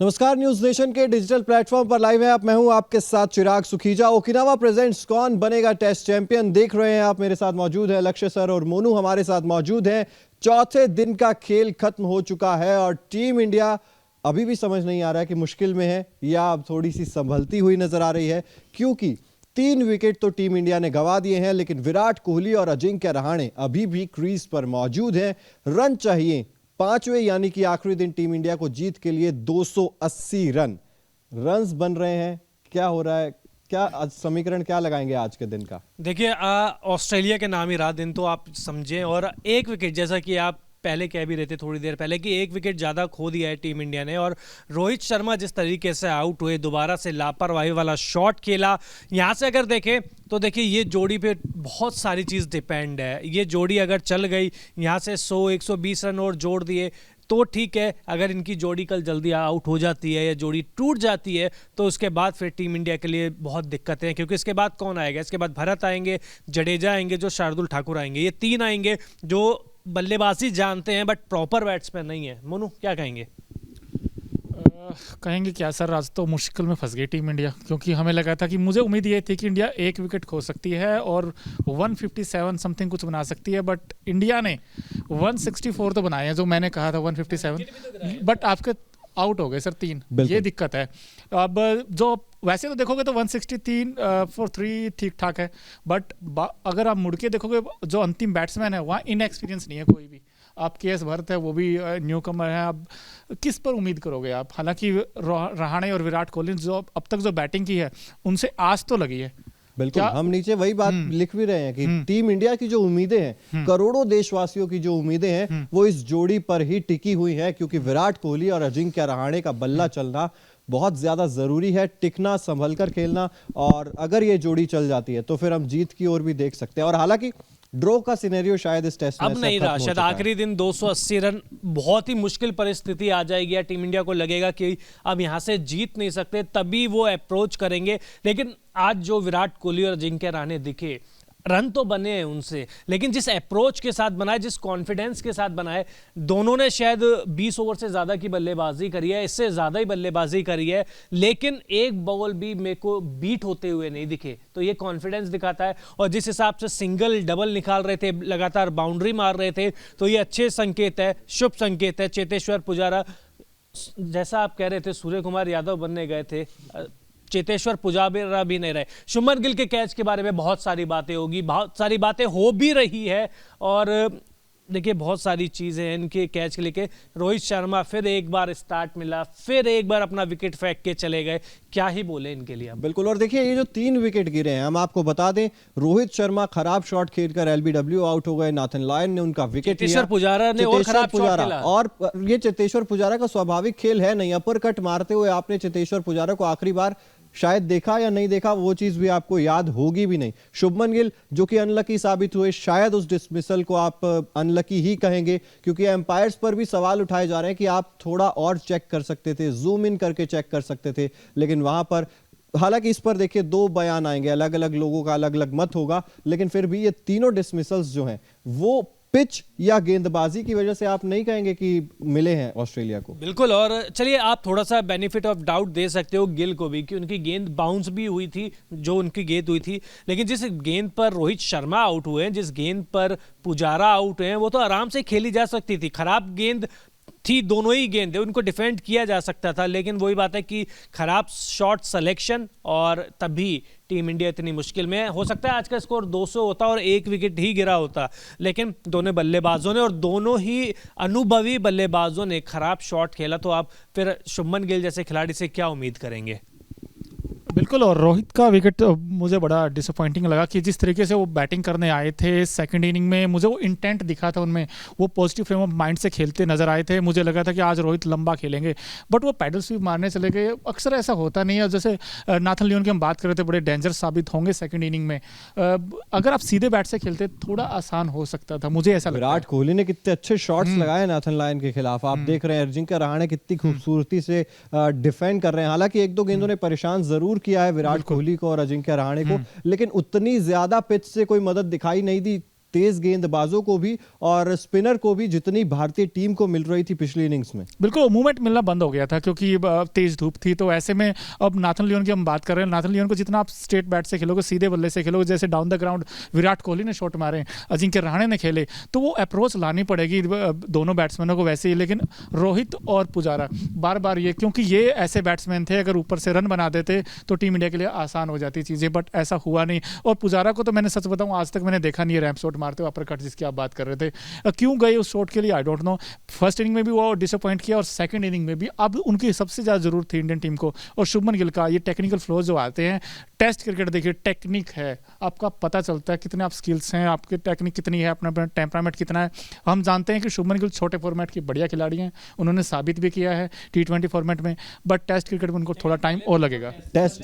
नमस्कार, news nation के digital platform पर लाइव है आप। मैं हूं आपके साथ चिराग सुखीजा। ओकिनावा प्रेजेंट्स कौन बनेगा टेस्ट चैंपियन देख रहे हैं आप। मेरे साथ मौजूद है लक्ष्य सर और मोनू हमारे साथ मौजूद हैं। चौथे दिन का खेल खत्म हो चुका है और टीम इंडिया अभी भी समझ नहीं आ रहा है कि मुश्किल में है या अब थोड़ी सी संभलती हुई नजर आ रही है, क्योंकि 3 विकेट तो टीम इंडिया ने गंवा दिए हैं, लेकिन विराट कोहली और अजिंक्य रहाणे अभी भी क्रीज पर मौजूद हैं। रन चाहिए 5वें यानी कि आखिरी दिन टीम इंडिया को जीत के लिए 280 रन्स बन रहे हैं। क्या हो रहा है, क्या समीकरण क्या लगाएंगे आज के दिन का? देखिए, ऑस्ट्रेलिया के नाम ही रहा दिन, तो आप समझें। और एक विकेट, जैसा कि आप पहले कह भी रहे थे थोड़ी देर पहले, कि एक विकेट ज़्यादा खो दिया है टीम इंडिया ने। और रोहित शर्मा जिस तरीके से आउट हुए, दोबारा से लापरवाही वाला शॉट खेला, यहाँ से अगर देखें तो देखिए ये जोड़ी पे बहुत सारी चीज़ डिपेंड है। ये जोड़ी अगर चल गई, यहाँ से 100-120 रन और जोड़ दिए तो ठीक है। अगर इनकी जोड़ी कल जल्दी आउट हो जाती है या जोड़ी टूट जाती है तो उसके बाद फिर टीम इंडिया के लिए बहुत दिक्कतें हैं, क्योंकि इसके बाद कौन आएगा? इसके बाद भरत आएंगे, जडेजा आएंगे, जो शार्दुल ठाकुर आएंगे। ये 3 आएंगे जो बल्लेबाजी जानते हैं बट प्रॉपर बैट्समैन नहीं है। मोनू क्या कहेंगे? कहेंगे क्या सर, आज तो मुश्किल में फंस गई टीम इंडिया, क्योंकि हमें लगा था कि मुझे उम्मीद ये थी कि इंडिया 1 विकेट खो सकती है और 157 समथिंग कुछ बना सकती है, बट इंडिया ने 164 तो बनाए हैं, जो मैंने कहा था 157, बट आपके आउट हो गए सर 3। ये दिक्कत है। अब जो वैसे तो देखोगे तो 163 for 3 ठीक ठाक है, बट अगर आप मुड़ के देखोगे जो अंतिम बैट्समैन है वहाँ इनएक्सपीरियंस नहीं है कोई भी। आप के एस भरत है, वो भी न्यू कमर है। अब किस पर उम्मीद करोगे आप? हालांकि रहाणे और विराट कोहली जो अब तक जो बैटिंग की है उनसे आस तो लगी है। बिल्कुल, हम नीचे वही बात लिख भी रहे हैं कि टीम इंडिया की जो उम्मीदें हैं, करोड़ों देशवासियों की जो उम्मीदें हैं, वो इस जोड़ी पर ही टिकी हुई है, क्योंकि विराट कोहली और अजिंक्य रहाणे का बल्ला चलना बहुत ज्यादा जरूरी है। टिकना, संभल कर खेलना, और अगर ये जोड़ी चल जाती है तो फिर हम जीत की ओर भी देख सकते हैं। और हालांकि ड्रॉ का सिनेरियो शायद इस टेस्ट में अब नहीं रहा। शायद आखिरी दिन 280 रन, बहुत ही मुश्किल परिस्थिति आ जाएगी। टीम इंडिया को लगेगा कि अब यहां से जीत नहीं सकते, तभी वो अप्रोच करेंगे। लेकिन आज जो विराट कोहली और अजिंक्य रहाणे दिखे, रन तो बने हैं उनसे, लेकिन जिस अप्रोच के साथ बनाए, जिस कॉन्फिडेंस के साथ बनाए, दोनों ने शायद 20 ओवर से ज्यादा की बल्लेबाजी करी है, इससे ज्यादा ही बल्लेबाजी करी है, लेकिन एक बॉल भी मेरे को बीट होते हुए नहीं दिखे। तो ये कॉन्फिडेंस दिखाता है। और जिस हिसाब से सिंगल डबल निकाल रहे थे, लगातार बाउंड्री मार रहे थे, तो ये अच्छे संकेत है, शुभ संकेत है। चेतेश्वर पुजारा, जैसा आप कह रहे थे, सूर्य कुमार यादव बनने गए थे, चेतेश्वर पुजारा भी नहीं रहे। शुभमन गिल के कैच के बारे में बहुत सारी बातें होगी, बहुत सारी बातें हो भी रही है। और देखिए बहुत सारी चीजें हैं इनके कैच के लेके। रोहित शर्मा फिर एक बार स्टार्ट मिला, फिर एक बार अपना विकेट फेंक के चले गए। क्या ही बोले इनके लिए हम। बिल्कुल। और देखिए ये जो 3 विकेट गिरे हैं, हम आपको बता दें, रोहित शर्मा खराब शॉट खेलकर एलबीडब्ल्यू आउट हो गए। नाथन लायन ने उनका विकेट लिया। चेतेश्वर पुजारा ने और खराब शॉट खेला। और ये चेतेश्वर पुजारा का स्वाभाविक खेल है नहीं। अपर कट मारते हुए आपने चेतेश्वर पुजारा को आखिरी बार शायद देखा या नहीं देखा, वो चीज भी आपको याद होगी भी नहीं। शुभमन गिल जो कि अनलकी साबित हुए, शायद उस डिसमिसल को आप अनलकी ही कहेंगे, क्योंकि एम्पायर्स पर भी सवाल उठाए जा रहे हैं कि आप थोड़ा और चेक कर सकते थे, जूम इन करके चेक कर सकते थे। लेकिन वहां पर, हालांकि इस पर देखिए 2 बयान आएंगे, अलग अलग लोगों का अलग अलग मत होगा, लेकिन फिर भी ये तीनों डिसमिसल्स जो हैं वो पिच या गेंदबाजी की वजह से आप नहीं कहेंगे कि मिले हैं ऑस्ट्रेलिया को। बिल्कुल। और चलिए आप थोड़ा सा बेनिफिट ऑफ डाउट दे सकते हो गिल को भी, कि उनकी गेंद बाउंस भी हुई थी जो उनकी गेंद हुई थी, लेकिन जिस गेंद पर रोहित शर्मा आउट हुए हैं, जिस गेंद पर पुजारा आउट हुए हैं, वो तो आराम से खेली जा सकती थी। खराब गेंद थी, दोनों ही गेंद उनको डिफेंड किया जा सकता था, लेकिन वही बात है कि खराब शॉट सिलेक्शन, और तभी टीम इंडिया इतनी मुश्किल में है। हो सकता है आज का स्कोर 200 होता और 1 विकेट ही गिरा होता, लेकिन दोनों बल्लेबाजों ने, और दोनों ही अनुभवी बल्लेबाजों ने खराब शॉट खेला। तो आप फिर शुभमन गिल जैसे खिलाड़ी से क्या उम्मीद करेंगे? बिल्कुल। और रोहित का विकेट मुझे बड़ा डिसअपॉइंटिंग लगा कि जिस तरीके से वो बैटिंग करने आए थे सेकंड इनिंग में, मुझे वो इंटेंट दिखा था उनमें, वो पॉजिटिव फ्रेम ऑफ माइंड से खेलते नजर आए थे। मुझे लगा था कि आज रोहित लंबा खेलेंगे, बट वो पैडल स्वीप मारने चले गए। अक्सर ऐसा होता नहीं है। जैसे नाथन लियोन की हम बात कर रहे थे, बड़े डेंजर साबित होंगे सेकंड इनिंग में। अगर आप सीधे बैट से खेलते थोड़ा आसान हो सकता था, मुझे ऐसा लगता है। विराट कोहली ने कितने अच्छे शॉट्स लगाए नाथन लायन के खिलाफ, आप देख रहे हैं। अजिंक्य रहाणे कितनी खूबसूरती से डिफेंड कर रहे हैं। हालांकि 1-2 गेंदों ने परेशान जरूर किया है विराट कोहली को और अजिंक्य रहाणे को, लेकिन उतनी ज्यादा पिच से कोई मदद दिखाई नहीं दी तेज गेंदबाजों को भी और स्पिनर को भी जितनी भारतीय टीम को मिल रही थी पिछली इनिंग्स में। बिल्कुल मूवमेंट मिलना बंद हो गया था क्योंकि तेज धूप थी, तो ऐसे में अब नाथन लियोन की हम बात कर रहे हैं। नाथन लियोन को जितना आप स्ट्रेट बैट से खेलोगे, सीधे बल्ले से खेलोगे, जैसे down the ground Virat Kohli ने शॉट मारे, अजिंक्य रहाणे ने खेले, तो वो अप्रोच लानी पड़ेगी दोनों बैट्समैनों को वैसे ही। लेकिन रोहित और पुजारा बार बार ये, क्योंकि ये ऐसे बैट्समैन थे अगर ऊपर से रन बना देते तो टीम इंडिया के लिए आसान हो जाती चीज़ें, बट ऐसा हुआ नहीं। और पुजारा को तो मैंने सच बताऊं आज तक मैंने देखा नहीं है रैंप शॉट मारते हुए, अपर कट जिसकी आप बात कर रहे थे। क्यों गए उस शॉट के लिए I don't know. First inning में भी वो डिसअपॉइंट किया और सेकंड इनिंग में भी। अब उनकी सबसे ज़्यादा जरूरत थी इंडियन टीम को। और शुभमन गिल का ये टेक्निकल फ्लोज जो आते हैं, टेस्ट क्रिकेट देखिए टेक्निक है, आपका पता चलता है कितने आप स्किल्स हैं, आपकी टेक्निक कितनी है, अपना टेम्परामेंट कितना है। हम जानते हैं कि शुभमन गिल छोटे फॉर्मेट के बढ़िया खिलाड़ी हैं, उन्होंने साबित भी किया है T20 फॉर्मेट में, बट टेस्ट क्रिकेट में उनको थोड़ा टाइम और लगेगा। टेस्ट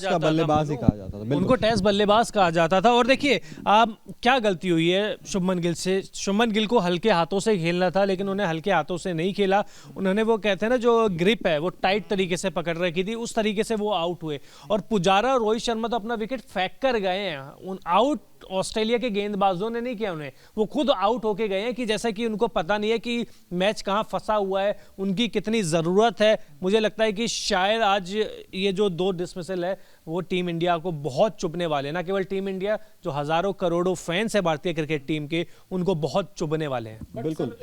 का बल्लेबाज ही कहा जाता था, उनको टेस्ट बल्लेबाज कहा जाता था। और देखिए क्या गलती हुई है शुभमन गिल से। शुभमन गिल को हल्के हाथों से खेलना था, लेकिन उन्हें हल्के हाथों से नहीं खेला। उन्होंने वो कहते हैं ना जो ग्रिप है वो टाइट तरीके से पकड़ रखी थी, उस तरीके से वो आउट हुए। और पुजारा और रोहित शर्मा तो अपना विकेट फेंक कर गए हैं। आउट ऑस्ट्रेलिया के गेंदबाजों ने नहीं किया, उन्हें वो खुद आउट होके गए हैं कि जैसा कि उनको पता नहीं है कि मैच कहां फंसा हुआ है, उनकी कितनी ज़रूरत है। मुझे लगता है कि शायद आज ये जो 2 डिसमिसल है वो टीम इंडिया को बहुत चुभने वाले हैं। ना केवल टीम इंडिया, जो हजारों करोड़ों फैंस है भारतीय क्रिकेट टीम के, उनको बहुत चुभने वाले हैं। बिल्कुल।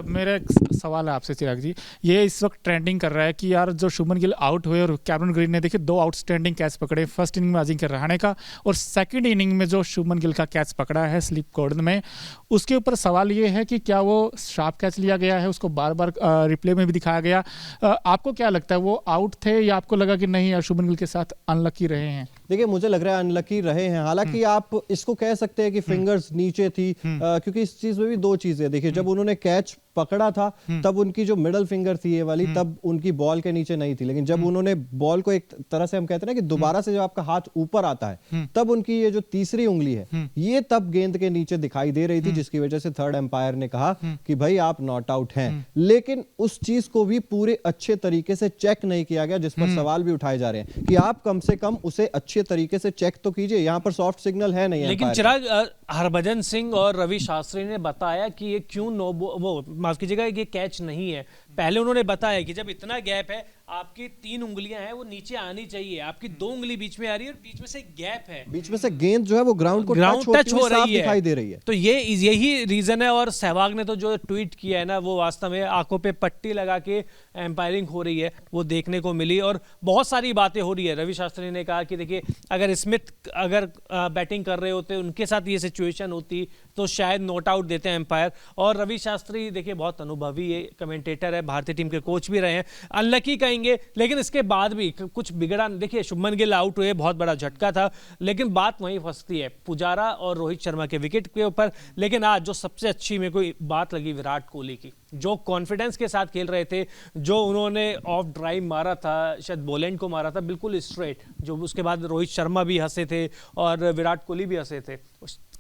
मेरा एक सवाल है आपसे चिराग जी, ये इस वक्त ट्रेंडिंग कर रहा है कि यार जो शुभमन गिल आउट हुए और कैमरन ग्रीन ने देखिए 2 आउटस्टैंडिंग कैच पकड़े, फर्स्ट इनिंग में अजिंक्य रहाणे का और सेकंड इनिंग में जो शुभमन गिल का कैच पकड़ा है स्लिप कॉर्नर में, उसके ऊपर सवाल ये है कि क्या वो शार्प कैच लिया गया है, उसको बार बार रिप्ले में भी दिखाया गया। आपको क्या लगता है, वो आउट थे या आपको लगा कि नहीं यार शुभमन गिल के साथ अनलकी रहे हैं? देखिए मुझे लग रहा है अनलकी रहे हैं। हालांकि आप इसको कह सकते हैं कि फिंगर्स नीचे थी, क्योंकि इस चीज में भी 2 चीजें देखिए। जब उन्होंने कैच पकड़ा था तब उनकी जो मिडल फिंगर थी ये वाली, तब उनकी बॉल के नीचे नहीं थी। लेकिन जब उन्होंने बॉल को एक तरह से हम कहते हैं ना कि दोबारा से जब आपका हाथ ऊपर आता है, तब उनकी ये जो तीसरी उंगली है ये तब गेंद के नीचे दिखाई दे रही थी, जिसकी वजह से थर्ड एम्पायर ने कहा कि भाई आप नॉट आउट हैं। लेकिन उस चीज को भी पूरे अच्छे तरीके से चेक नहीं किया गया, जिस पर सवाल भी उठाए जा रहे हैं कि आप कम से कम उसे अच्छे तरीके से चेक तो कीजिए। यहाँ पर सॉफ्ट सिग्नल है नहीं। लेकिन चिराग, हरभजन सिंह और रवि शास्त्री ने बताया कि ये क्यों वो माफ कीजिएगा, ये कैच नहीं है। पहले उन्होंने बताया कि जब इतना गैप है, आपकी 3 उंगलियां हैं वो नीचे आनी चाहिए, आपकी 2 उंगली बीच में आ रही है और बीच में से गैप है, बीच में से गेंद जो है वो ग्राउंड टच हो रही है, दिखाई दे रही है। तो यही रीजन है। और सहवाग ने तो जो ट्वीट किया है ना, वो वास्तव में आंखों पे पट्टी लगा के एम्पायरिंग हो रही है वो देखने को मिली। और बहुत सारी बातें हो रही है। रवि शास्त्री ने कहा कि देखिए अगर स्मिथ अगर बैटिंग कर रहे होते, उनके साथ ये सिचुएशन होती तो शायद नॉट आउट देते हैं एम्पायर। और रवि शास्त्री देखिए बहुत अनुभवी कमेंटेटर है, भारतीय टीम के कोच भी रहे हैं। अनलकी कहेंगे, लेकिन इसके बाद भी कुछ बिगड़ा। देखिए शुभमन गिल आउट हुए, बहुत बड़ा झटका था, लेकिन बात वहीं फंसती है पुजारा और रोहित शर्मा के विकेट के ऊपर। लेकिन आज जो सबसे अच्छी मेरे को बात लगी विराट कोहली की, जो कॉन्फिडेंस के साथ खेल रहे थे, जो उन्होंने ऑफ ड्राइव मारा था, शायद बोलैंड को मारा था बिल्कुल स्ट्रेट, जो उसके बाद रोहित शर्मा भी हंसे थे और विराट कोहली भी हंसे थे।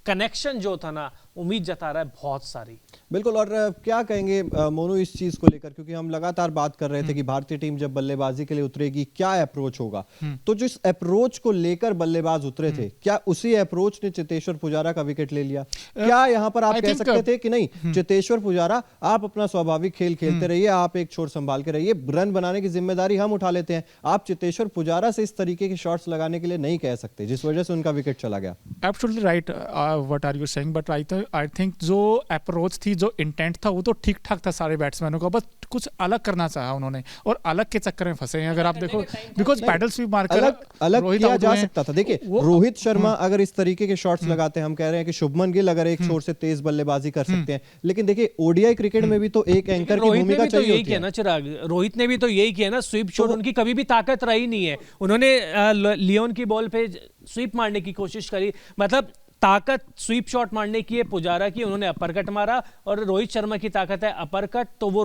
कनेक्शन जो था ना, उम्मीद जता रहा है बहुत सारी। बिल्कुल। और क्या कहेंगे मोनू इस चीज को लेकर, क्योंकि हम लगातार बात कर रहे थे कि भारतीय टीम जब बल्लेबाजी के लिए उतरेगी क्या अप्रोच होगा, तो जिस अप्रोच को लेकर बल्लेबाज उतरे थे, क्या उसी अप्रोच ने चेतेश्वर पुजारा का विकेट ले लिया? क्या यहां पर आप कह सकते थे कि नहीं चेतेश्वर पुजारा आप अपना स्वाभाविक खेल खेलते रहिए, आप एक छोर संभाल के रहिए, रन बनाने की जिम्मेदारी हम उठा लेते हैं, आप चेतेश्वर पुजारा से इस तरीके के शॉट्स लगाने के लिए नहीं कह सकते, जिस वजह से उनका विकेट चला गया? Absolutely right what are you saying, but I think जो अप्रोच थी, जो इंटेंट था, वो तो ठीक ठाक था सारे बैट्समैनों का, बस कुछ अलग करना चाहा उन्होंने और अलग के चक्कर में फंसे हैं। अगर आप देखो बिकॉज पैडल स्वीप मारकर अलग किया जा सकता था। देखिए रोहित शर्मा अगर इस तरीके के शॉट्स लगाते हैं, हम कह रहे हैं कि शुभमन गिल अगर एक छोर से तेज बल्लेबाजी कर सकते हैं, लेकिन देखिए ओडीआई क्रिकेट में भी तो एक एंकर की भूमिका चाहिए होती है ना चिराग। रोहित ने भी तो यही किया ना, स्वीप शॉट उनकी कभी भी ताकत रही नहीं है। उन्होंने लियोन की बॉल पे स्वीप मारने की कोशिश करी, मतलब ताकत स्वीप शॉट मारने की है पुजारा की, उन्होंने अपरकट मारा, और रोहित शर्मा की ताकत है अपरकट, तो वो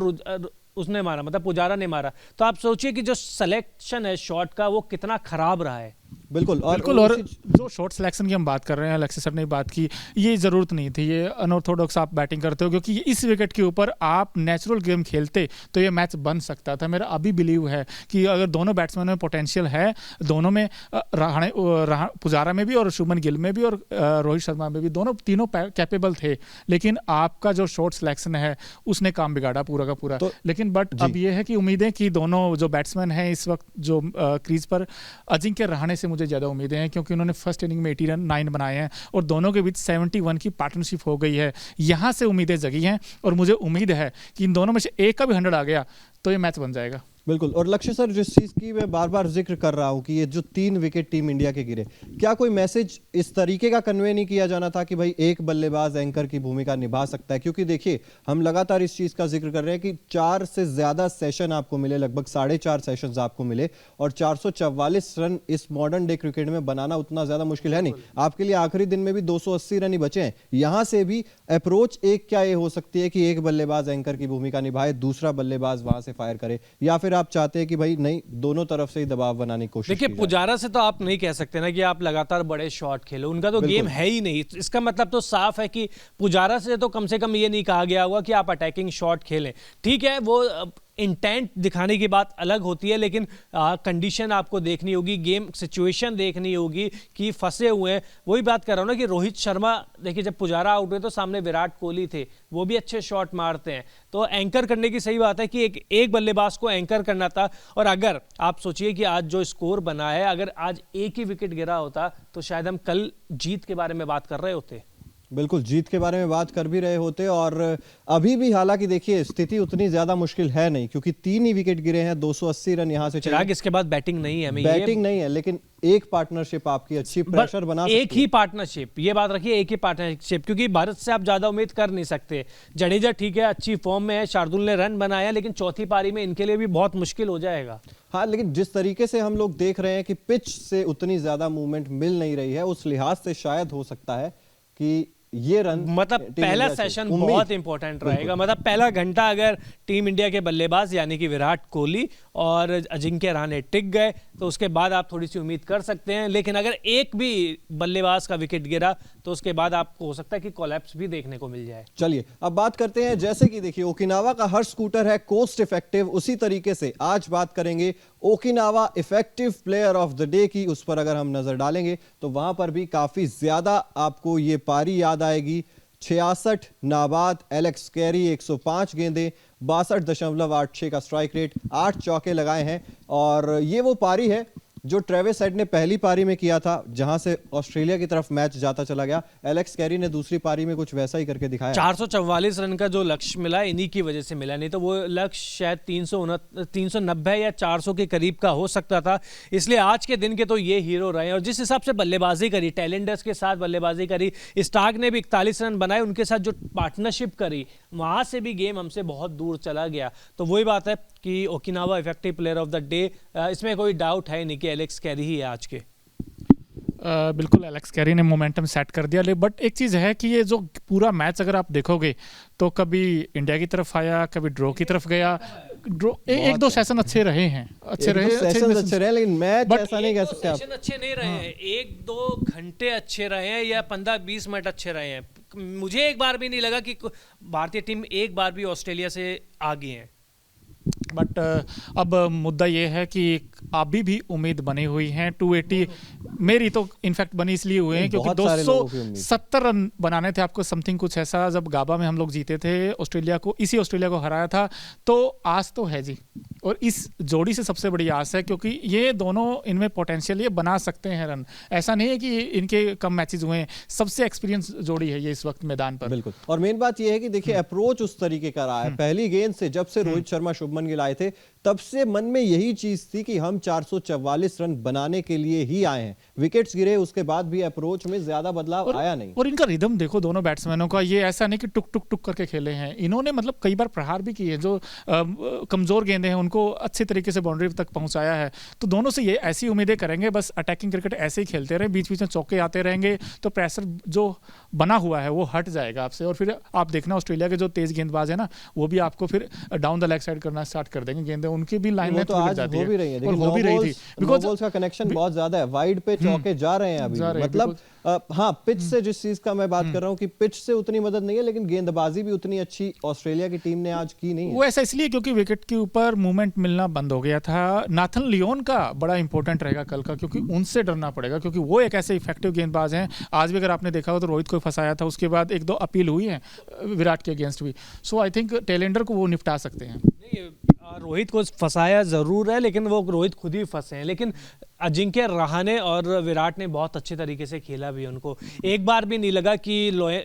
उसने मारा, मतलब पुजारा ने मारा। तो आप सोचिए कि जो सिलेक्शन है शॉट का वो कितना खराब रहा है। बिल्कुल और जो शॉट सिलेक्शन की हम बात कर रहे हैं, अलेक्सिस सर ने बात की, ये ज़रूरत नहीं थी, ये अनऑर्थोडॉक्स आप बैटिंग करते हो, क्योंकि इस विकेट के ऊपर आप नेचुरल गेम खेलते तो ये मैच बन सकता था। मेरा अभी बिलीव है कि अगर दोनों बैट्समैन में पोटेंशियल है, दोनों में पुजारा में भी और शुभमन गिल में भी और रोहित शर्मा में भी, तीनों कैपेबल थे, लेकिन आपका जो शॉट सिलेक्शन है उसने काम बिगाड़ा पूरा का पूरा। लेकिन बट अब ये है कि उम्मीदें कि दोनों जो बैट्समैन हैं इस वक्त जो क्रीज पर, अजिंक्य रहाणे से मुझे ज़्यादा उम्मीदें हैं, क्योंकि उन्होंने फर्स्ट इनिंग में 89 बनाए हैं और दोनों के बीच 71 की पार्टनरशिप हो गई है। यहाँ से उम्मीदें जगी हैं और मुझे उम्मीद है कि इन दोनों में से एक का भी 100 आ गया तो ये मैच बन जाएगा। बिल्कुल। और लक्ष्य सर, जिस चीज की मैं बार बार जिक्र कर रहा हूं कि ये जो 3 विकेट टीम इंडिया के गिरे, क्या कोई मैसेज इस तरीके का कन्वे नहीं किया जाना था कि भाई एक बल्लेबाज एंकर की भूमिका निभा सकता है? क्योंकि देखिए, हम लगातार इस चीज का जिक्र कर रहे हैं कि 4 से ज्यादा सेशन आपको मिले, लगभग 4.5 सेशंस आपको मिले, और 444 रन इस मॉडर्न डे क्रिकेट में बनाना उतना ज्यादा मुश्किल है नहीं। आपके लिए आखिरी दिन में भी 280 रन ही बचे हैं। यहां से भी अप्रोच एक क्या ये हो सकती है कि एक बल्लेबाज एंकर की भूमिका निभाए, दूसरा बल्लेबाज वहां से फायर करे, या फिर आप चाहते हैं कि भाई नहीं, दोनों तरफ से ही दबाव बनाने की कोशिश? देखिए, पुजारा से तो आप नहीं कह सकते ना कि आप लगातार बड़े शॉट खेलो, उनका तो गेम है ही नहीं। इसका मतलब तो साफ है कि पुजारा से तो कम से कम ये नहीं कहा गया होगा कि आप अटैकिंग शॉट खेलें। ठीक है, वो इंटेंट दिखाने की बात अलग होती है, लेकिन कंडीशन आपको देखनी होगी, गेम सिचुएशन देखनी होगी कि फंसे हुए हैं। वही बात कर रहा हूं ना कि रोहित शर्मा, देखिए जब पुजारा आउट हुए तो सामने विराट कोहली थे, वो भी अच्छे शॉट मारते हैं, तो एंकर करने की सही बात है कि एक बल्लेबाज को एंकर करना था। और अगर आप सोचिए कि आज जो स्कोर बना है, अगर आज एक ही विकेट गिरा होता तो शायद हम कल जीत के बारे में बात कर रहे होते। बिल्कुल, जीत के बारे में बात कर भी रहे होते। और अभी भी हालांकि देखिए, स्थिति उतनी ज्यादा मुश्किल है नहीं, क्योंकि 3 ही विकेट गिरे हैं, 280 रन यहां से चिराग, इसके बाद बैटिंग नहीं है, बैटिंग नहीं है, लेकिन एक पार्टनरशिप आपकी अच्छी प्रेशर बना सकती है। एक ही पार्टनरशिप, ये बात रखिए, एक ही पार्टनरशिप, क्योंकि भारत से आप ज्यादा उम्मीद कर नहीं सकते। जडेजा ठीक है, अच्छी फॉर्म में है, शार्दुल ने रन बनाया, लेकिन चौथी पारी में इनके लिए भी बहुत मुश्किल हो जाएगा। हाँ, लेकिन जिस तरीके से हम लोग देख रहे हैं कि पिच से उतनी ज्यादा मूवमेंट मिल नहीं रही है, उस लिहाज से शायद हो सकता है कि ये रन, मतलब पहला सेशन बहुत इंपॉर्टेंट रहेगा। मतलब पहला घंटा अगर टीम इंडिया के बल्लेबाज यानी कि विराट कोहली और अजिंक्य रहाणे टिक गए तो उसके बाद आप थोड़ी सी उम्मीद कर सकते हैं। लेकिन अगर एक भी बल्लेबाज का विकेट गिरा तो उसके बाद आपको हो सकता है कि कोलैप्स भी देखने को मिल जाए। चलिए अब बात करते हैं, जैसे कि देखिए ओकिनावा का हर स्कूटर है कोस्ट इफेक्टिव, उसी तरीके से आज बात करेंगे Okinawa effective player of the day की। उस पर अगर हम नजर डालेंगे तो वहां पर भी काफी ज्यादा आपको ये पारी याद आएगी। 66 नाबाद, एलेक्स कैरी 105 गेंदें, 62.86 का स्ट्राइक रेट, 8 चौके लगाए हैं। और ये वो पारी है जो ट्रेविस हेड ने पहली पारी में किया था, जहां से ऑस्ट्रेलिया की तरफ मैच जाता चला गया। एलेक्स कैरी ने दूसरी पारी में कुछ वैसा ही करके दिखाया। 444 रन का जो लक्ष्य मिला इन्हीं की वजह से मिला, नहीं तो वो लक्ष्य शायद 390 या 400 के करीब का हो सकता था। इसलिए आज के दिन के तो ये हीरो रहे। और जिस हिसाब से बल्लेबाजी करी, टैलेंडर्स के साथ बल्लेबाजी करी, स्टार्क ने भी 41 रन बनाए, उनके साथ जो पार्टनरशिप करी, वहां से भी गेम हमसे बहुत दूर चला गया। तो वही बात है कि Okinawa effective player of the day, इसमें कोई डाउट है नहीं कि एलेक्स कैरी ही है आज के। बिल्कुल, एलेक्स कैरी ने मोमेंटम सेट कर दिया। बट एक चीज़ है कि ये जो पूरा मैच अगर आप देखोगे तो कभी इंडिया की तरफ आया, कभी ड्रॉ की तरफ गया। ड्रॉ एक दो सेशन अच्छे रहे हैं, अच्छे रहे, लेकिन मैच ऐसा नहीं कह सकते आप। सेशन अच्छे नहीं रहे हैं, 1-2 घंटे अच्छे रहे हैं या 15-20 मिनट अच्छे रहे हैं। मुझे एक बार भी नहीं लगा कि भारतीय टीम एक बार भी ऑस्ट्रेलिया से आगे है। बट अब मुद्दा ये है कि अभी भी उम्मीद बनी हुई है। 280 मेरी तो इनफैक्ट बनी इसलिए हुए हैं क्योंकि 270 रन बनाने थे आपको, समथिंग कुछ ऐसा। जब गाबा में हम लोग जीते थे ऑस्ट्रेलिया को, इसी ऑस्ट्रेलिया को हराया था, तो आस तो है जी। और इस जोड़ी से सबसे बड़ी आस है क्योंकि ये दोनों, इनमें पोटेंशियल, ये बना सकते हैं रन। ऐसा नहीं है कि इनके कम मैचेस हुए हैं, सबसे एक्सपीरियंस जोड़ी है ये इस वक्त मैदान पर। बिल्कुल। और मेन बात ये है कि देखिए अप्रोच उस तरीके का रहा है। पहली गेंद से जब से रोहित शर्मा शुभमन गिल आए थे, तब से मन में यही चीज थी कि हम 444 रन बनाने के लिए ही आए हैं। विकेट्स गिरे, उसके बाद भी अप्रोच में ज्यादा बदलाव आया नहीं। और इनका रिदम देखो दोनों बैट्समैनों का, ये ऐसा नहीं कि टुक टुक टुक करके खेले हैं इन्होंने। मतलब कई बार प्रहार भी किए, जो कमजोर गेंदें हैं उनको अच्छे तरीके से बाउंड्री तक पहुंचाया है। तो दोनों से ये ऐसी उम्मीदें करेंगे, बस अटैकिंग क्रिकेट ऐसे ही खेलते रहे, बीच बीच में चौके आते रहेंगे तो प्रेशर जो बना हुआ है वो हट जाएगा आपसे। और फिर आप देखना ऑस्ट्रेलिया के जो तेज गेंदबाज है ना, वो भी आपको फिर डाउन द लेग साइड करना स्टार्ट कर देंगे गेंदें, उनकी भी लाइन में तो आज हो भी रही है, और हो भी रही थी बिकॉज़ बॉल्स का कनेक्शन बहुत ज्यादा है, वाइड पे चौके जा रहे हैं अभी, मतलब हाँ पिच से जिस चीज का मैं बात कर रहा हूँ कि पिच से उतनी मदद नहीं है, लेकिन गेंदबाजी भी उतनी अच्छी ऑस्ट्रेलिया की टीम ने आज की नहीं है। वो ऐसा इसलिए क्योंकि विकेट के ऊपर मूवमेंट मिलना बंद हो गया था। नाथन लियोन का बड़ा इंपॉर्टेंट रहेगा कल का, क्योंकि उनसे डरना पड़ेगा, क्योंकि वो एक ऐसे इफेक्टिव गेंदबाज हैं। आज भी अगर आपने देखा हो तो रोहित को फंसाया था, उसके बाद 1-2 अपील हुई है विराट के अगेंस्ट भी। सो आई थिंक टेलेंडर को वो निपटा सकते हैं। रोहित को फंसाया जरूर है, लेकिन वो रोहित खुद ही फंसे हैं। लेकिन अजिंक्य रहाणे और विराट ने बहुत अच्छे तरीके से खेला भी। उनको एक बार भी नहीं लगा कि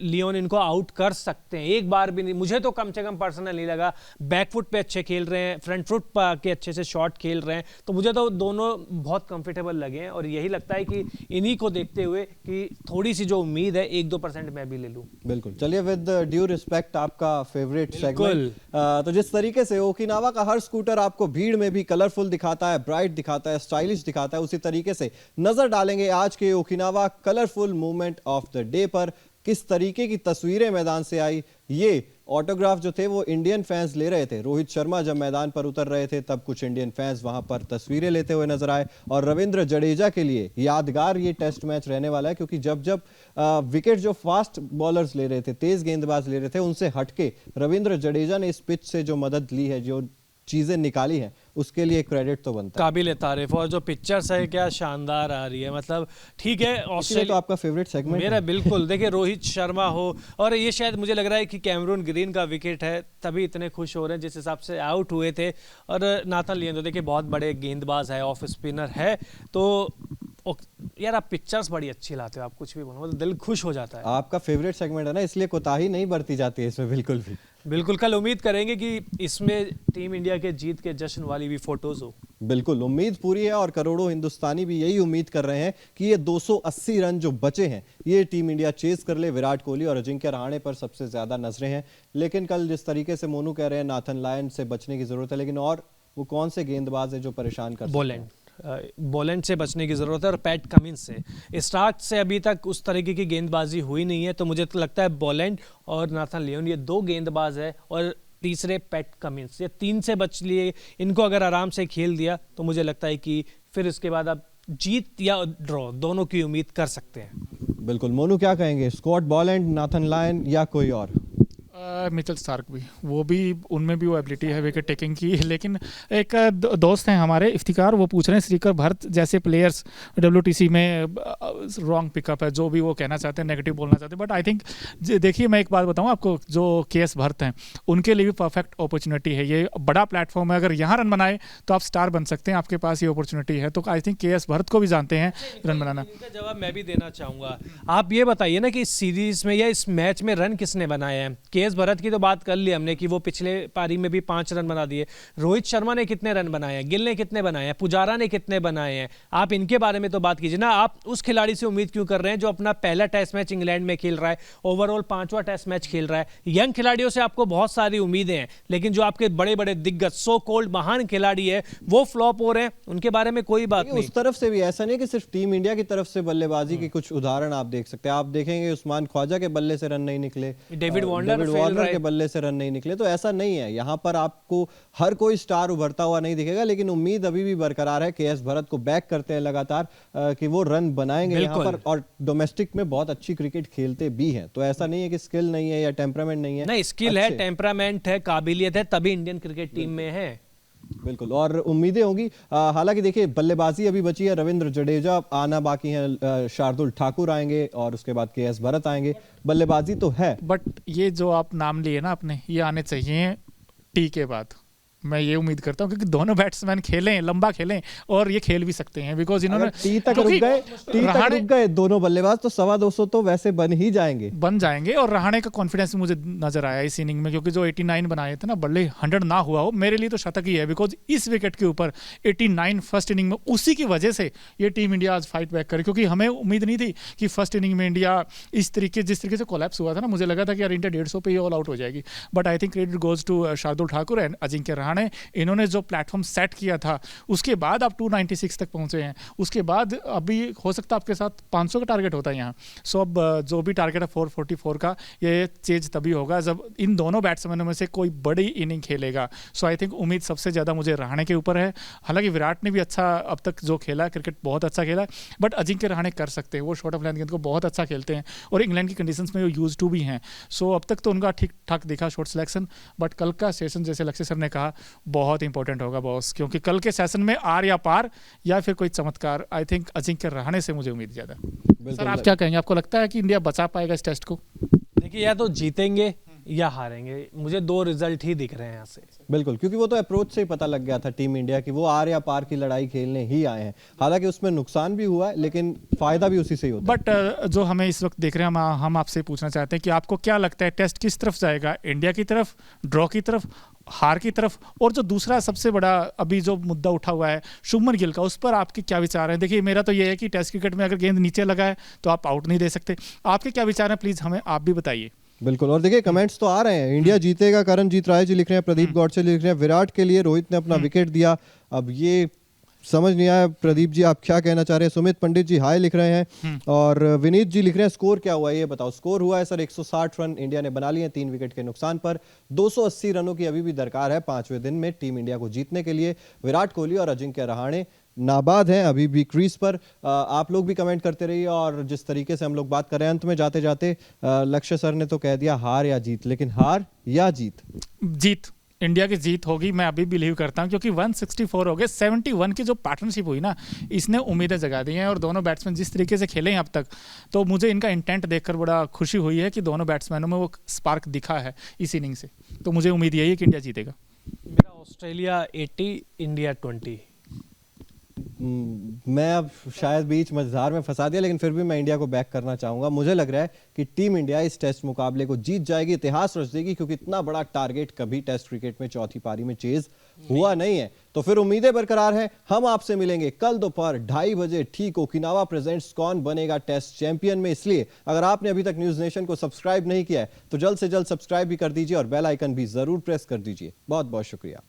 लियोन इनको आउट कर सकते हैं, एक बार भी नहीं। मुझे तो कम से कम पर्सनल नहीं लगा। बैकफुट पे अच्छे खेल रहे हैं, फ्रंट फुट पे आके अच्छे से शॉट खेल रहे हैं, तो मुझे तो दोनों बहुत कंफर्टेबल लगे हैं। और यही लगता है कि इन्हीं को देखते हुए कि थोड़ी सी जो उम्मीद है 1-2% मैं भी ले लूँ। बिल्कुल, चलिए विद ड्यू रिस्पेक्ट आपका फेवरेट सेगमेंट, तो जिस तरीके से ओकिनावा का हर स्कूटर आपको भीड़ में भी कलरफुल दिखाता है, ब्राइट दिखाता है, स्टाइलिश दिखाता है, उसी तरीके से नजर डालेंगे आज के Okinawa colourful movement of the day पर। किस तरीके की तस्वीरें मैदान से आई, ये ऑटोग्राफ जो थे वो इंडियन फैंस ले रहे थे। रोहित शर्मा जब मैदान पर उतर रहे थे तब कुछ इंडियन फैंस वहां पर तस्वीरें लेते हुए नजर आए। और रविंद्र जडेजा के लिए यादगार ये टेस्ट मैच रहने वाला है, क्योंकि जब जब विकेट जो फास्ट बॉलर्स ले रहे थे, तेज गेंदबाज ले रहे थे, उनसे हटके रविंद्र जडेजा ने इस पिच से जो मदद ली है, जो चीजें निकाली हैं, उसके लिए क्रेडिट तो बनता है। काबिल तारीफ। और जो पिक्चर्स है क्या शानदार आ रही है, मतलब ठीक है ऑस्ट्रेलिया तो आपका फेवरेट सेगमेंट मेरा बिल्कुल। देखिए रोहित शर्मा हो, और ये शायद मुझे लग रहा है कि कैमरून ग्रीन का विकेट है, तभी इतने खुश हो रहे हैं जिस हिसाब से आउट हुए थे। और नाथन लियोन तो देखिए बहुत बड़े गेंदबाज है, ऑफ स्पिनर है, तो यार आप पिक्चर्स बड़ी अच्छी लाते हो, आप कुछ भी बोलो मतलब दिल खुश हो जाता है। आपका फेवरेट सेगमेंट है ना, इसलिए कोताही नहीं बरती जाती है इसमें बिल्कुल भी। बिल्कुल, कल उम्मीद करेंगे कि इसमें टीम इंडिया के जीत के जश्न वाली भी फोटोज हो। बिल्कुल, उम्मीद पूरी है, और करोड़ों हिंदुस्तानी भी यही उम्मीद कर रहे हैं कि ये 280 रन जो बचे हैं ये टीम इंडिया चेस कर ले। विराट कोहली और अजिंक्य रहाणे पर सबसे ज्यादा नजरें हैं, लेकिन कल जिस तरीके से मोनू कह रहे हैं नाथन लायन से बचने की जरूरत है, लेकिन और वो कौन से गेंदबाज है जो परेशान कर सकते हैं? बोलेंड से बचने की जरूरत है, और पैट कमिंस से। स्टार्क से अभी तक उस तरीके की गेंदबाजी हुई नहीं है, तो मुझे तो लगता है बोलेंड और नाथन लियोन ये 2 गेंदबाज है, और तीसरे पैट कमिंस, ये 3 से बच लिए। इनको अगर आराम से खेल दिया तो मुझे लगता है कि फिर इसके बाद आप जीत या ड्रॉ दोनों की उम्मीद कर सकते हैं। बिल्कुल, मोनू क्या कहेंगे, स्कॉट बोलेंड, नाथन लायन या कोई और? मिचेल स्टार्क भी, वो भी, उनमें भी वो एबिलिटी है विकेट टेकिंग की। लेकिन एक दोस्त हैं हमारे इफ्तिकार, वो पूछ रहे हैं श्रीकर भरत जैसे प्लेयर्स WTC में रॉन्ग पिकअप है, जो भी वो कहना चाहते हैं, नेगेटिव बोलना चाहते हैं। बट आई थिंक देखिए मैं एक बात बताऊं आपको, जो KS भरत हैं उनके लिए भी परफेक्ट अपॉर्चुनिटी है। ये बड़ा प्लेटफॉर्म है, अगर यहाँ रन बनाए तो आप स्टार बन सकते हैं, आपके पास ये अपॉर्चुनिटी है। तो आई थिंक KS भरत को भी जानते हैं रन बनाना। इनका जवाब मैं भी देना चाहूंगा। आप ये बताइए ना कि इस सीरीज में या इस मैच में रन किसने बनाए हैं? KS भरत की तो बात कर ली हमने कि वो पिछले पारी में भी 5 रन बना दिए। रोहित शर्मा ने कितने रन बनाए हैं, गिल ने कितने बनाए हैं, पुजारा ने कितने बनाए हैं? आप इनके बारे में तो बात कीजिए ना। आप उस खिलाड़ी से उम्मीद क्यों कर रहे हैं जो अपना पहला टेस्ट मैच इंग्लैंड में खेल रहा है, ओवरऑल 5वां टेस्ट मैच खेल रहा है? यंग खिलाड़ियों से आपको बहुत सारी उम्मीदें हैं, लेकिन जो आपके बड़े बड़े दिग्गज सो कोल्ड महान खिलाड़ी है वो फ्लॉप हो रहे हैं, उनके बारे में कोई बात नहीं। उस तरफ से भी ऐसा नहीं कि सिर्फ टीम इंडिया की तरफ से बल्लेबाजी के कुछ उदाहरण आप देख सकते हैं। आप देखेंगे उस्मान ख्वाजा के बल्ले से रन नहीं निकले, डेविड वार्नर के बल्ले से रन नहीं निकले, तो ऐसा नहीं है। यहाँ पर आपको हर कोई स्टार उभरता हुआ नहीं दिखेगा, लेकिन उम्मीद अभी भी बरकरार है। KS भरत को बैक करते हैं लगातार कि वो रन बनाएंगे यहाँ पर, और डोमेस्टिक में बहुत अच्छी क्रिकेट खेलते भी हैं। तो ऐसा नहीं है कि स्किल नहीं है या टेम्परामेंट नहीं है, नहीं, स्किल है, टेम्परामेंट है, काबिलियत है, तभी इंडियन क्रिकेट टीम में है। बिल्कुल, और उम्मीदें होंगी। हालांकि देखिए बल्लेबाजी अभी बची है, रविंद्र जडेजा आना बाकी है, शार्दुल ठाकुर आएंगे, और उसके बाद KS भरत आएंगे। बल्लेबाजी तो है, बट ये जो आप नाम लिए ना अपने, ये आने चाहिए टी के बाद। मैं ये उम्मीद करता हूँ क्योंकि दोनों बैट्समैन खेलें, लंबा खेलें, और ये खेल भी सकते हैं, बिकॉज इन्होंने टी तक रुक गए दोनों बल्लेबाज, तो 250 तो वैसे बन ही जाएंगे, और रहाणे का कॉन्फिडेंस मुझे नजर आया इस इनिंग में, क्योंकि जो 89 बनाए थे ना, बल्ले 100 ना हुआ हो, मेरे लिए तो शतक ही है, बिकॉज इस विकेट के ऊपर 89 फर्स्ट इनिंग में, उसी की वजह से ये टीम इंडिया आज फाइट बैक करे। क्योंकि हमें उम्मीद नहीं थी कि फर्स्ट इनिंग में इंडिया जिस तरीके से कोलैप्स हुआ था ना, मुझे लगा था कि यार इंडिया 150 पे ही ऑल आउट हो जाएगी। But I think credit goes to Shardul Thakur and Ajinkya Rahane. Rahane, इन्होंने जो प्लेटफॉर्म सेट किया था उसके बाद आप 296 तक पहुंचे हैं। उसके बाद अभी हो सकता है आपके साथ 500 का टारगेट होता है यहाँ। सो अब जो भी टारगेट है 444 का, ये चेंज तभी होगा जब इन दोनों बैट्समैनों में से कोई बड़ी इनिंग खेलेगा। सो आई थिंक उम्मीद सबसे ज़्यादा मुझे रहाणे के ऊपर है। हालांकि विराट ने भी अच्छा अब तक जो खेला है, क्रिकेट बहुत अच्छा खेला है, बट अजिंक्य रहाणे कर सकते हैं, वो शॉर्ट ऑफ लेंथ गेंद को बहुत अच्छा खेलते हैं और इंग्लैंड की कंडीशंस में वो यूज टू भी हैं। सो अब तक तो उनका ठीक ठाक दिखा शॉट सिलेक्शन, बट कल का सेशन जैसे लक्ष्य सर ने कहा बहुत इंपॉर्टेंट होगा बॉस, क्योंकि कल के सेशन में आर या पार या फिर कोई चमत्कार, आई थिंक अजिंक्य रहाणे से मुझे उम्मीद ज़्यादा। सर आप क्या कहेंगे, आपको लगता है कि इंडिया बचा पाएगा इस टेस्ट को? देखिए, या तो जीतेंगे या हारेंगे, मुझे दो रिजल्ट ही दिख रहे हैं यहाँ से। बिल्कुल, क्योंकि वो तो अप्रोच से ही पता लग गया था टीम इंडिया की वो आर या पार की लड़ाई खेलने ही आए हैं। हालांकि उसमें नुकसान भी हुआ है, लेकिन फायदा भी उसी से ही होता है। बट जो हमें इस वक्त देख रहे हैं, हम आपसे पूछना चाहते हैं कि आपको क्या लगता है टेस्ट किस तरफ जाएगा, इंडिया की तरफ, ड्रॉ की तरफ, हार की तरफ? और जो दूसरा सबसे बड़ा अभी जो मुद्दा उठा हुआ है शुभमन गिल का, उस पर आपके क्या विचार हैं? देखिए, मेरा तो ये है कि टेस्ट क्रिकेट में अगर गेंद नीचे लगा है तो आप आउट नहीं दे सकते। आपके क्या विचार हैं, प्लीज हमें आप भी बताइए। बिल्कुल, और देखिए कमेंट्स तो आ रहे हैं, इंडिया जीतेगा, करणजीत राय जी लिख रहे हैं, प्रदीप गौडसे लिख रहे हैं, विराट के लिए रोहित ने अपना विकेट दिया। अब ये समझ नहीं आया प्रदीप जी आप क्या कहना चाह रहे हैं। सुमित पंडित जी हाय लिख रहे हैं, और विनीत जी लिख रहे हैं स्कोर क्या हुआ है ये बताओ। स्कोर हुआ है सर 160 रन इंडिया ने बना लिए हैं 3 विकेट के नुकसान पर। 280 रनों की अभी भी दरकार है 5वें दिन में टीम इंडिया को जीतने के लिए। विराट कोहली और अजिंक्य रहाणे नाबाद हैं अभी भी क्रीज पर। आप लोग भी कमेंट करते रहिए, और जिस तरीके से हम लोग बात कर रहे हैं, अंत में जाते जाते लक्ष्य सर ने तो कह दिया हार या जीत, लेकिन हार या जीत? जीत, इंडिया की जीत होगी, मैं अभी बिलीव करता हूं, क्योंकि 164 हो गए। 71 की जो पार्टनरशिप हुई ना, इसने उम्मीदें जगा दी हैं, और दोनों बैट्समैन जिस तरीके से खेले हैं अब तक, तो मुझे इनका इंटेंट देखकर बड़ा खुशी हुई है कि दोनों बैट्समैनों में वो स्पार्क दिखा है इस इनिंग से। तो मुझे उम्मीद यही है कि इंडिया जीतेगा। मेरा ऑस्ट्रेलिया 80, इंडिया 20। मैं अब शायद बीच मझधार में फंसा दिया, लेकिन फिर भी मैं इंडिया को बैक करना चाहूंगा। मुझे लग रहा है कि टीम इंडिया इस टेस्ट मुकाबले को जीत जाएगी, इतिहास रच देगी, क्योंकि इतना बड़ा टारगेट कभी टेस्ट क्रिकेट में चौथी पारी में चेज हुआ नहीं है। तो फिर उम्मीदें बरकरार हैं। हम आपसे मिलेंगे कल दोपहर 2:30 बजे ठीक ओकिनावा प्रेजेंट्स कौन बनेगा टेस्ट चैंपियन में। इसलिए अगर आपने अभी तक न्यूज नेशन को सब्सक्राइब नहीं किया है तो जल्द से जल्द सब्सक्राइब भी कर दीजिए और बेल आइकन भी जरूर प्रेस कर दीजिए। बहुत बहुत शुक्रिया।